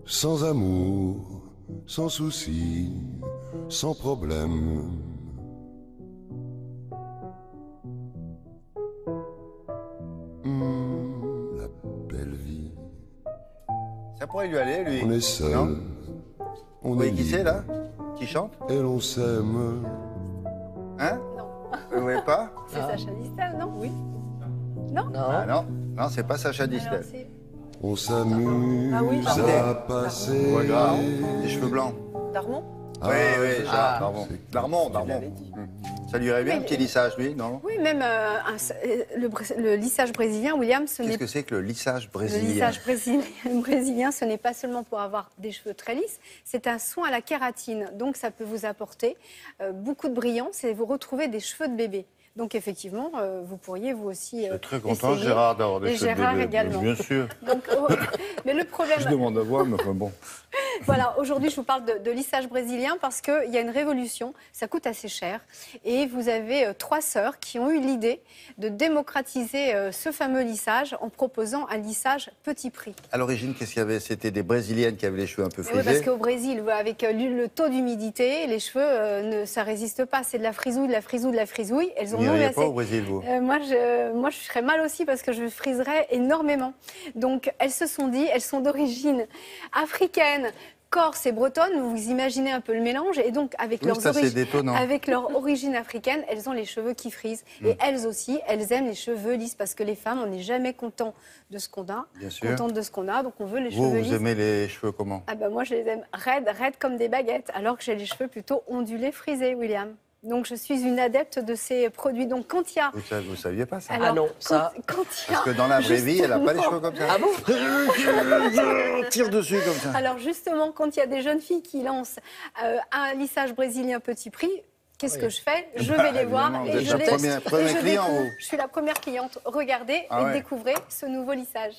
Sans amour, sans souci, sans problème. La belle vie. Ça pourrait lui aller, lui. On est seul. Non. On Vous voyez est qui c'est, libre. là? Qui chante? Et l'on s'aime. Hein? Non. Vous voyez pas? C'est Sacha Distel, non? Oui. Non? Ah non, non, c'est pas Sacha Distel. Alors, c'est On s'amuse Ah oui, à passer. Ouais, grave. Des cheveux blancs. Darmon? Ah, Oui, oui, Jacques, Darmon. c'est- Darmon, Darmon. Ça lui irait bien, un petit lissage, lui, non? Oui, même le lissage brésilien, William, ce Qu'est-ce n'est que c'est que le lissage le brésilien? lissage brésilien, ce n'est pas seulement pour avoir des cheveux très lisses, c'est un soin à la kératine. Donc, ça peut vous apporter beaucoup de brillance et vous retrouvez des cheveux de bébé. Donc, effectivement, vous pourriez vous aussi. Je suis très content, essayer. Gérard, d'avoir des Et cheveux de Gérard bébé. également. Bien sûr. Donc, mais le problème. Je demande à voir, mais enfin bon. Voilà, aujourd'hui, je vous parle de lissage brésilien parce qu'il y a une révolution. Ça coûte assez cher. Et vous avez 3 sœurs qui ont eu l'idée de démocratiser ce fameux lissage en proposant un lissage petit prix. À l'origine, qu'est-ce qu'il y avait? C'était des Brésiliennes qui avaient les cheveux un peu Oui, parce frisés. qu'au Brésil, avec le taux d'humidité, les cheveux, ça résiste pas. C'est de la frisouille, de la frisouille, de la frisouille. Elles Vous en ont eu n'iriez assez. pas au Brésil, vous? Moi, je serais mal aussi parce que je friserais énormément. Donc, elles se sont dit, elles sont d'origine africaine, corse et bretonne. Vous imaginez un peu le mélange. Et donc, avec, Oui, ça, c'est détonnant. avec leur origine africaine, elles ont les cheveux qui frisent. Et elles aussi, elles aiment les cheveux lisses parce que les femmes, on n'est jamais content de ce qu'on a. Bien sûr. Contente de ce qu'on a, donc on veut les Vous, cheveux vous lisses. aimez les cheveux comment? Ah ben moi, je les aime raides, raides comme des baguettes, alors que j'ai les cheveux plutôt ondulés, frisés, William. Donc, je suis une adepte de ces produits. Donc, quand il y a... Vous ne saviez pas ça? Alors, Ah non, ça- quand il y a... Parce que dans la vraie vie, elle n'a pas les cheveux comme ça. Ah bon? Tire dessus comme ça. Alors justement, quand il y a des jeunes filles qui lancent un lissage brésilien petit prix, qu'est-ce que je fais? Je vais les voir évidemment, et vous êtes je la les première et je client, découvre. vous. Je suis la première cliente. Regardez Ah et ouais. découvrez ce nouveau lissage.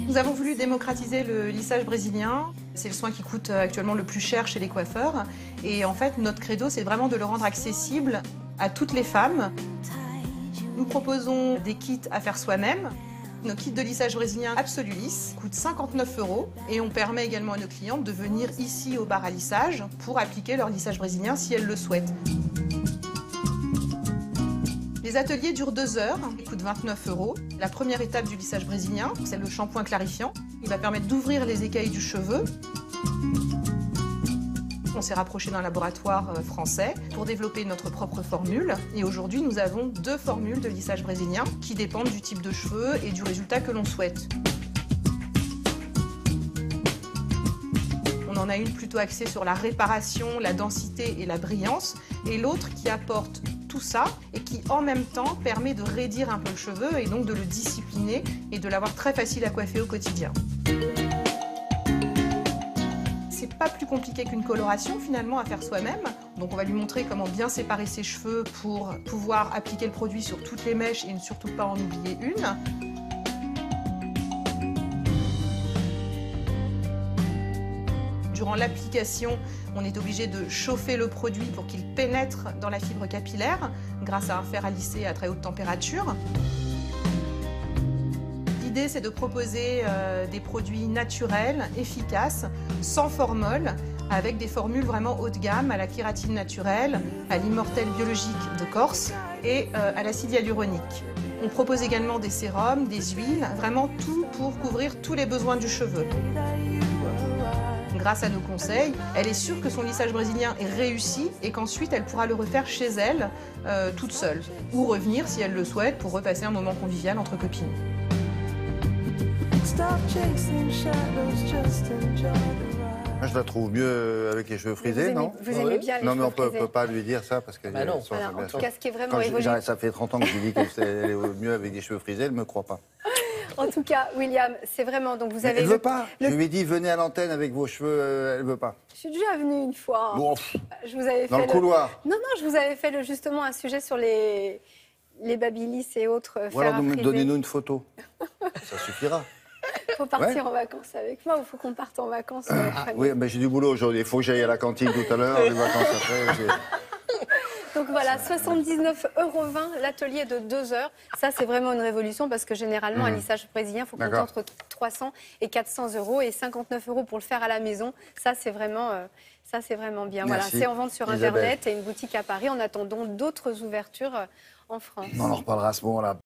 Nous avons voulu démocratiser le lissage brésilien. C'est le soin qui coûte actuellement le plus cher chez les coiffeurs. Et en fait, notre credo, c'est vraiment de le rendre accessible à toutes les femmes. Nous proposons des kits à faire soi-même. Nos kits de lissage brésilien Absolulis coûtent 59 € et on permet également à nos clientes de venir ici au bar à lissage pour appliquer leur lissage brésilien si elles le souhaitent. Les ateliers durent 2 heures, ils coûtent 29 €. La première étape du lissage brésilien, c'est le shampoing clarifiant. Il va permettre d'ouvrir les écailles du cheveu. On s'est rapproché d'un laboratoire français pour développer notre propre formule. Et aujourd'hui, nous avons 2 formules de lissage brésilien qui dépendent du type de cheveux et du résultat que l'on souhaite. On en a une plutôt axée sur la réparation, la densité et la brillance, et l'autre qui apporte tout ça et qui en même temps permet de raidir un peu le cheveu et donc de le discipliner et de l'avoir très facile à coiffer au quotidien. C'est pas plus compliqué qu'une coloration finalement à faire soi-même. Donc on va lui montrer comment bien séparer ses cheveux pour pouvoir appliquer le produit sur toutes les mèches et ne surtout pas en oublier une. Durant l'application, on est obligé de chauffer le produit pour qu'il pénètre dans la fibre capillaire grâce à un fer à lisser à très haute température. L'idée, c'est de proposer des produits naturels, efficaces, sans formol, avec des formules vraiment haut de gamme à la kératine naturelle, à l'immortel biologique de Corse et à l'acide hyaluronique. On propose également des sérums, des huiles, vraiment tout pour couvrir tous les besoins du cheveu. Grâce à nos conseils, elle est sûre que son lissage brésilien est réussi et qu'ensuite elle pourra le refaire chez elle, toute seule. Ou revenir, si elle le souhaite, pour repasser un moment convivial entre copines. Moi, je la trouve mieux avec les cheveux frisés, non? Vous aimez bien les Non, mais cheveux on ne frisés. peut pas lui dire ça parce que... Bah non. Voilà, en tout cas, ce qui est vraiment Quand évolué. ça fait 30 ans que je lui dis qu'elle est mieux avec des cheveux frisés, elle ne me croit pas. En tout cas, William, c'est vraiment. Donc vous avez. Elle ne veut pas. Je lui ai dit, venez à l'antenne avec vos cheveux, elle ne veut pas. Je suis déjà venue une fois. Bon, Je vous avais dans fait le couloir. Non, je vous avais fait justement un sujet sur les babyliss et autres Ou alors, fers à friser. donnez-nous une photo. Ça suffira. Il faut partir en vacances avec moi ou il faut qu'on parte en vacances Oui, mais j'ai du boulot aujourd'hui. Il faut que j'aille à la cantine tout à l'heure, les vacances après. Donc voilà, 79,20 € l'atelier de 2 heures. Ça, c'est vraiment une révolution parce que généralement, un lissage brésilien, il faut compter entre 300 et 400 € et 59 € pour le faire à la maison. Ça, c'est vraiment bien. Voilà, Merci, c'est en vente sur Isabelle. Internet et une boutique à Paris en attendant d'autres ouvertures en France. On en reparlera à ce moment-là.